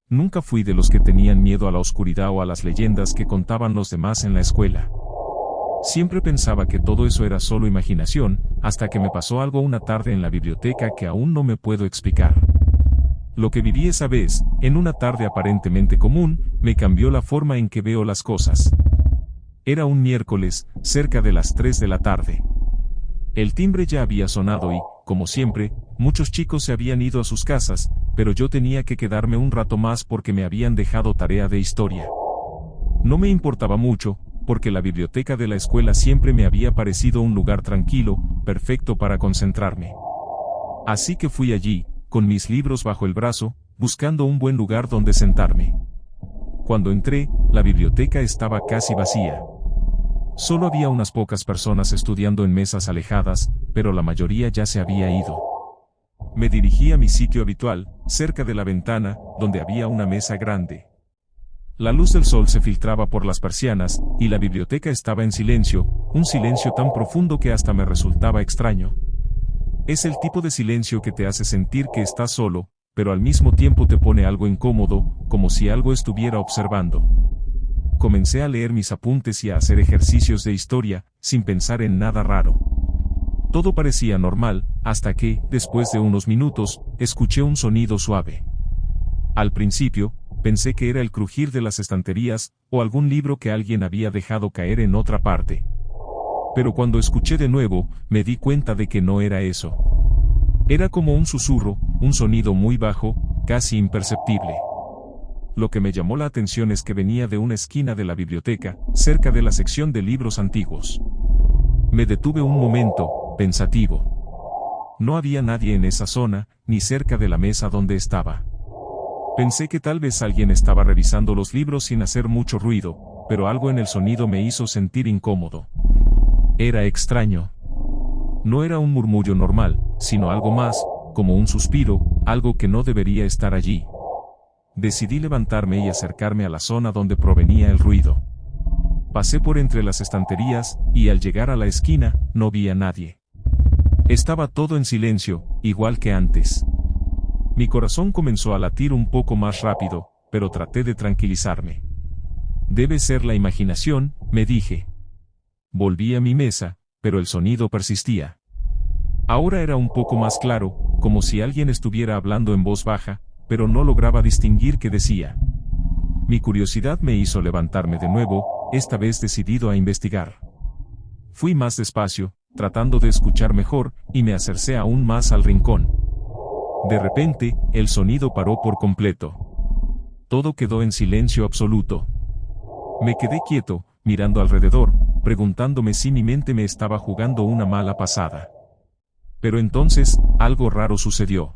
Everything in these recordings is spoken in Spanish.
Nunca fui de los que tenían miedo a la oscuridad o a las leyendas que contaban los demás en la escuela. Siempre pensaba que todo eso era solo imaginación, hasta que me pasó algo una tarde en la biblioteca que aún no me puedo explicar. Lo que viví esa vez, en una tarde aparentemente común, me cambió la forma en que veo las cosas. Era un miércoles, cerca de las 3 de la tarde. El timbre ya había sonado y, como siempre, muchos chicos se habían ido a sus casas, pero yo tenía que quedarme un rato más porque me habían dejado tarea de historia. No me importaba mucho, porque la biblioteca de la escuela siempre me había parecido un lugar tranquilo, perfecto para concentrarme. Así que fui allí, con mis libros bajo el brazo, buscando un buen lugar donde sentarme. Cuando entré, la biblioteca estaba casi vacía. Solo había unas pocas personas estudiando en mesas alejadas, pero la mayoría ya se había ido. Me dirigí a mi sitio habitual, cerca de la ventana, donde había una mesa grande. La luz del sol se filtraba por las persianas, y la biblioteca estaba en silencio, un silencio tan profundo que hasta me resultaba extraño. Es el tipo de silencio que te hace sentir que estás solo, pero al mismo tiempo te pone algo incómodo, como si algo estuviera observando. Comencé a leer mis apuntes y a hacer ejercicios de historia, sin pensar en nada raro. Todo parecía normal, hasta que, después de unos minutos, escuché un sonido suave. Al principio, pensé que era el crujir de las estanterías, o algún libro que alguien había dejado caer en otra parte. Pero cuando escuché de nuevo, me di cuenta de que no era eso. Era como un susurro, un sonido muy bajo, casi imperceptible. Lo que me llamó la atención es que venía de una esquina de la biblioteca, cerca de la sección de libros antiguos. Me detuve un momento, pensativo. No había nadie en esa zona, ni cerca de la mesa donde estaba. Pensé que tal vez alguien estaba revisando los libros sin hacer mucho ruido, pero algo en el sonido me hizo sentir incómodo. Era extraño. No era un murmullo normal, sino algo más, como un suspiro, algo que no debería estar allí. Decidí levantarme y acercarme a la zona donde provenía el ruido. Pasé por entre las estanterías, y al llegar a la esquina, no vi a nadie. Estaba todo en silencio, igual que antes. Mi corazón comenzó a latir un poco más rápido, pero traté de tranquilizarme. Debe ser la imaginación, me dije. Volví a mi mesa, pero el sonido persistía. Ahora era un poco más claro, como si alguien estuviera hablando en voz baja, pero no lograba distinguir qué decía. Mi curiosidad me hizo levantarme de nuevo, esta vez decidido a investigar. Fui más despacio, tratando de escuchar mejor, y me acercé aún más al rincón. De repente, el sonido paró por completo. Todo quedó en silencio absoluto. Me quedé quieto, mirando alrededor, preguntándome si mi mente me estaba jugando una mala pasada. Pero entonces, algo raro sucedió.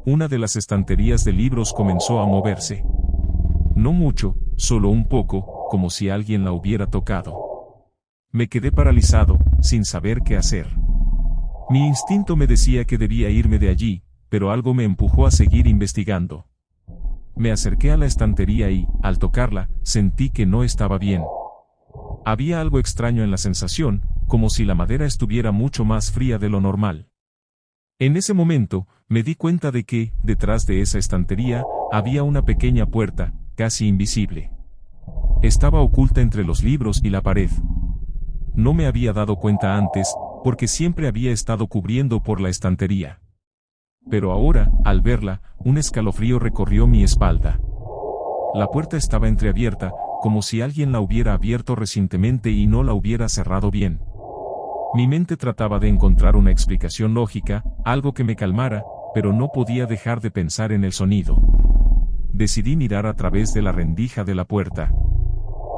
Una de las estanterías de libros comenzó a moverse. No mucho, solo un poco, como si alguien la hubiera tocado. Me quedé paralizado, sin saber qué hacer. Mi instinto me decía que debía irme de allí, pero algo me empujó a seguir investigando. Me acerqué a la estantería y, al tocarla, sentí que no estaba bien. Había algo extraño en la sensación, como si la madera estuviera mucho más fría de lo normal. En ese momento, me di cuenta de que, detrás de esa estantería, había una pequeña puerta, casi invisible. Estaba oculta entre los libros y la pared. No me había dado cuenta antes, porque siempre había estado cubriendo por la estantería. Pero ahora, al verla, un escalofrío recorrió mi espalda. La puerta estaba entreabierta, como si alguien la hubiera abierto recientemente y no la hubiera cerrado bien. Mi mente trataba de encontrar una explicación lógica, algo que me calmara, pero no podía dejar de pensar en el sonido. Decidí mirar a través de la rendija de la puerta.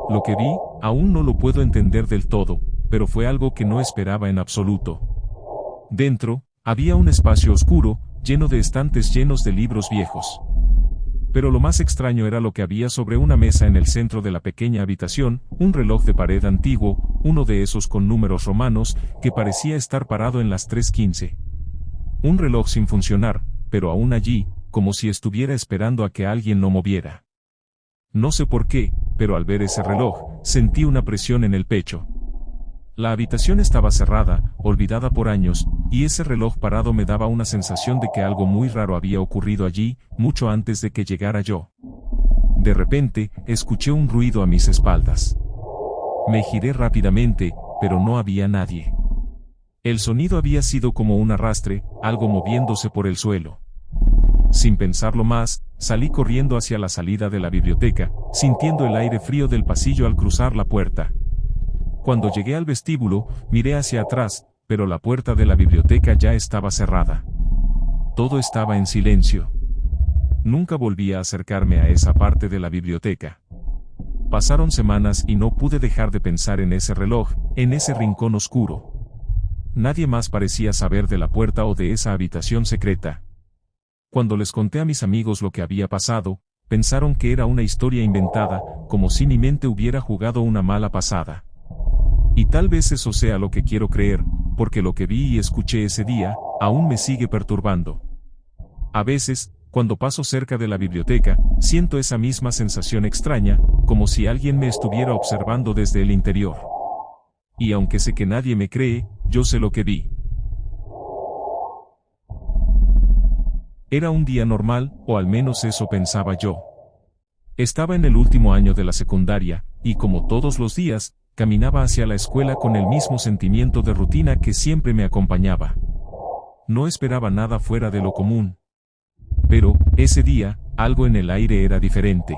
Lo que vi, aún no lo puedo entender del todo, pero fue algo que no esperaba en absoluto. Dentro, había un espacio oscuro, lleno de estantes llenos de libros viejos. Pero lo más extraño era lo que había sobre una mesa en el centro de la pequeña habitación, un reloj de pared antiguo, uno de esos con números romanos, que parecía estar parado en las 3:15. Un reloj sin funcionar, pero aún allí, como si estuviera esperando a que alguien lo moviera. No sé por qué, pero al ver ese reloj, sentí una presión en el pecho. La habitación estaba cerrada, olvidada por años, y ese reloj parado me daba una sensación de que algo muy raro había ocurrido allí, mucho antes de que llegara yo. De repente, escuché un ruido a mis espaldas. Me giré rápidamente, pero no había nadie. El sonido había sido como un arrastre, algo moviéndose por el suelo. Sin pensarlo más, salí corriendo hacia la salida de la biblioteca, sintiendo el aire frío del pasillo al cruzar la puerta. Cuando llegué al vestíbulo, miré hacia atrás, pero la puerta de la biblioteca ya estaba cerrada. Todo estaba en silencio. Nunca volví a acercarme a esa parte de la biblioteca. Pasaron semanas y no pude dejar de pensar en ese reloj, en ese rincón oscuro. Nadie más parecía saber de la puerta o de esa habitación secreta. Cuando les conté a mis amigos lo que había pasado, pensaron que era una historia inventada, como si mi mente hubiera jugado una mala pasada. Y tal vez eso sea lo que quiero creer, porque lo que vi y escuché ese día, aún me sigue perturbando. A veces, cuando paso cerca de la biblioteca, siento esa misma sensación extraña, como si alguien me estuviera observando desde el interior. Y aunque sé que nadie me cree, yo sé lo que vi. Era un día normal, o al menos eso pensaba yo. Estaba en el último año de la secundaria, y como todos los días, caminaba hacia la escuela con el mismo sentimiento de rutina que siempre me acompañaba. No esperaba nada fuera de lo común. Pero, ese día, algo en el aire era diferente.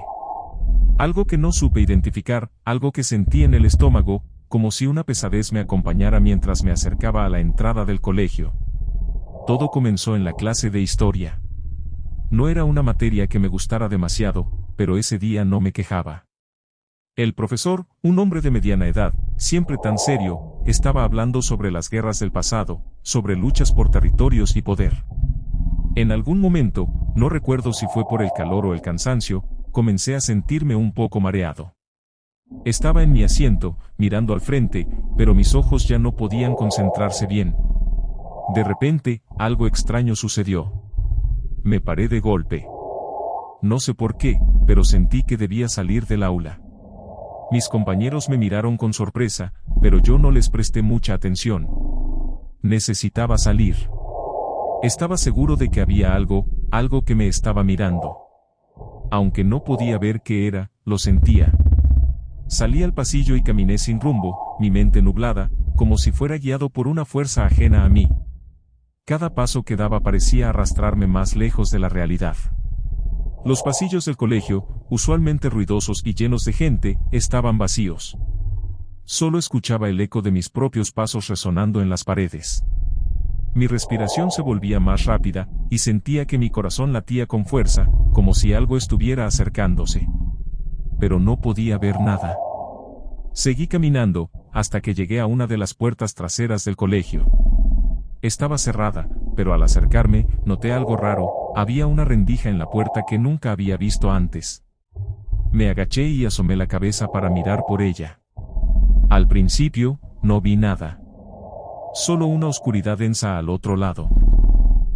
Algo que no supe identificar, algo que sentí en el estómago, como si una pesadez me acompañara mientras me acercaba a la entrada del colegio. Todo comenzó en la clase de historia. No era una materia que me gustara demasiado, pero ese día no me quejaba. El profesor, un hombre de mediana edad, siempre tan serio, estaba hablando sobre las guerras del pasado, sobre luchas por territorios y poder. En algún momento, no recuerdo si fue por el calor o el cansancio, comencé a sentirme un poco mareado. Estaba en mi asiento, mirando al frente, pero mis ojos ya no podían concentrarse bien. De repente, algo extraño sucedió. Me paré de golpe. No sé por qué, pero sentí que debía salir del aula. Mis compañeros me miraron con sorpresa, pero yo no les presté mucha atención. Necesitaba salir. Estaba seguro de que había algo que me estaba mirando. Aunque no podía ver qué era, lo sentía. Salí al pasillo y caminé sin rumbo, mi mente nublada, como si fuera guiado por una fuerza ajena a mí. Cada paso que daba parecía arrastrarme más lejos de la realidad. Los pasillos del colegio, usualmente ruidosos y llenos de gente, estaban vacíos. Solo escuchaba el eco de mis propios pasos resonando en las paredes. Mi respiración se volvía más rápida, y sentía que mi corazón latía con fuerza, como si algo estuviera acercándose. Pero no podía ver nada. Seguí caminando, hasta que llegué a una de las puertas traseras del colegio. Estaba cerrada, pero al acercarme, noté algo raro, había una rendija en la puerta que nunca había visto antes. Me agaché y asomé la cabeza para mirar por ella. Al principio, no vi nada. Solo una oscuridad densa al otro lado.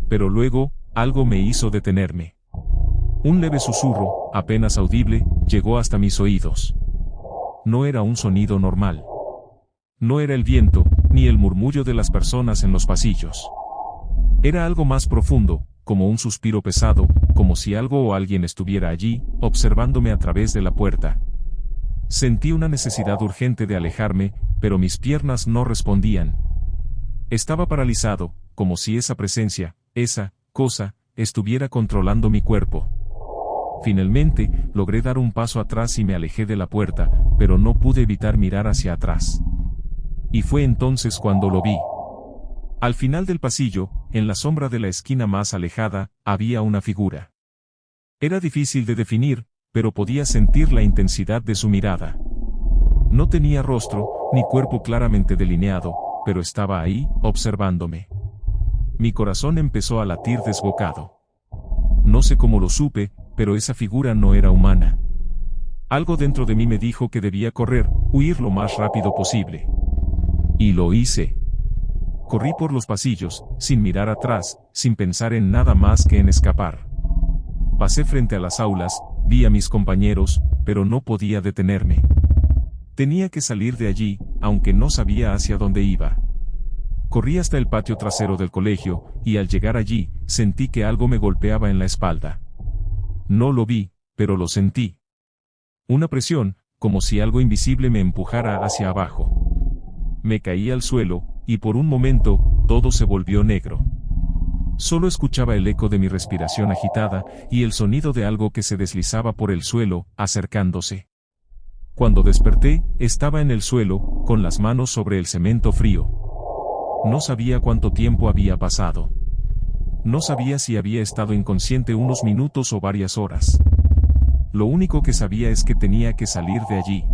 Pero luego, algo me hizo detenerme. Un leve susurro, apenas audible, llegó hasta mis oídos. No era un sonido normal. No era el viento, ni el murmullo de las personas en los pasillos. Era algo más profundo, como un suspiro pesado, como si algo o alguien estuviera allí, observándome a través de la puerta. Sentí una necesidad urgente de alejarme, pero mis piernas no respondían. Estaba paralizado, como si esa presencia, esa cosa, estuviera controlando mi cuerpo. Finalmente, logré dar un paso atrás y me alejé de la puerta, pero no pude evitar mirar hacia atrás. Y fue entonces cuando lo vi. Al final del pasillo, en la sombra de la esquina más alejada, había una figura. Era difícil de definir, pero podía sentir la intensidad de su mirada. No tenía rostro, ni cuerpo claramente delineado, pero estaba ahí, observándome. Mi corazón empezó a latir desbocado. No sé cómo lo supe, pero esa figura no era humana. Algo dentro de mí me dijo que debía correr, huir lo más rápido posible. Y lo hice. Corrí por los pasillos, sin mirar atrás, sin pensar en nada más que en escapar. Pasé frente a las aulas, vi a mis compañeros, pero no podía detenerme. Tenía que salir de allí, aunque no sabía hacia dónde iba. Corrí hasta el patio trasero del colegio, y al llegar allí, sentí que algo me golpeaba en la espalda. No lo vi, pero lo sentí. Una presión, como si algo invisible me empujara hacia abajo. Me caí al suelo, y por un momento, todo se volvió negro. Solo escuchaba el eco de mi respiración agitada, y el sonido de algo que se deslizaba por el suelo, acercándose. Cuando desperté, estaba en el suelo, con las manos sobre el cemento frío. No sabía cuánto tiempo había pasado. No sabía si había estado inconsciente unos minutos o varias horas. Lo único que sabía es que tenía que salir de allí.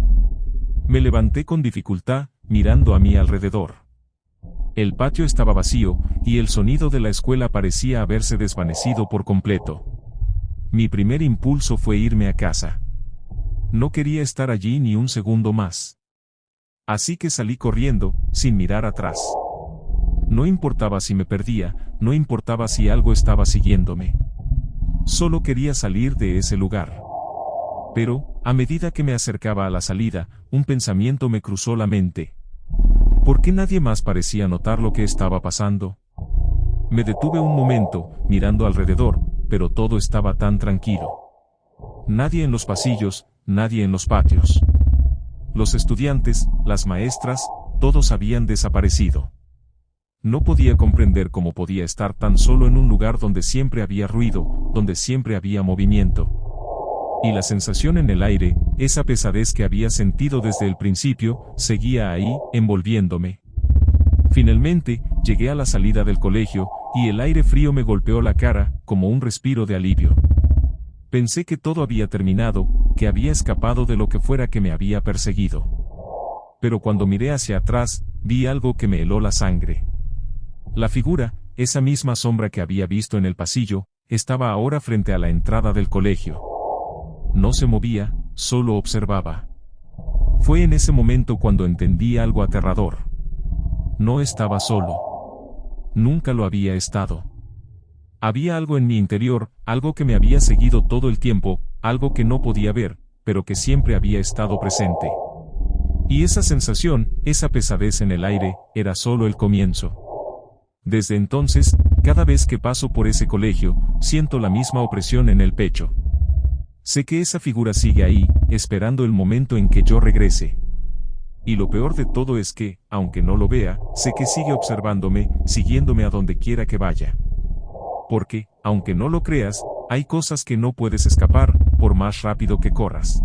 Me levanté con dificultad, mirando a mi alrededor. El patio estaba vacío, y el sonido de la escuela parecía haberse desvanecido por completo. Mi primer impulso fue irme a casa. No quería estar allí ni un segundo más. Así que salí corriendo, sin mirar atrás. No importaba si me perdía, no importaba si algo estaba siguiéndome. Solo quería salir de ese lugar. Pero, a medida que me acercaba a la salida, un pensamiento me cruzó la mente. ¿Por qué nadie más parecía notar lo que estaba pasando? Me detuve un momento, mirando alrededor, pero todo estaba tan tranquilo. Nadie en los pasillos, nadie en los patios. Los estudiantes, las maestras, todos habían desaparecido. No podía comprender cómo podía estar tan solo en un lugar donde siempre había ruido, donde siempre había movimiento. Y la sensación en el aire, esa pesadez que había sentido desde el principio, seguía ahí, envolviéndome. Finalmente, llegué a la salida del colegio, y el aire frío me golpeó la cara, como un respiro de alivio. Pensé que todo había terminado, que había escapado de lo que fuera que me había perseguido. Pero cuando miré hacia atrás, vi algo que me heló la sangre. La figura, esa misma sombra que había visto en el pasillo, estaba ahora frente a la entrada del colegio. No se movía, solo observaba. Fue en ese momento cuando entendí algo aterrador. No estaba solo. Nunca lo había estado. Había algo en mi interior, algo que me había seguido todo el tiempo, algo que no podía ver, pero que siempre había estado presente. Y esa sensación, esa pesadez en el aire, era solo el comienzo. Desde entonces, cada vez que paso por ese colegio, siento la misma opresión en el pecho. Sé que esa figura sigue ahí, esperando el momento en que yo regrese. Y lo peor de todo es que, aunque no lo vea, sé que sigue observándome, siguiéndome a donde quiera que vaya. Porque, aunque no lo creas, hay cosas que no puedes escapar, por más rápido que corras.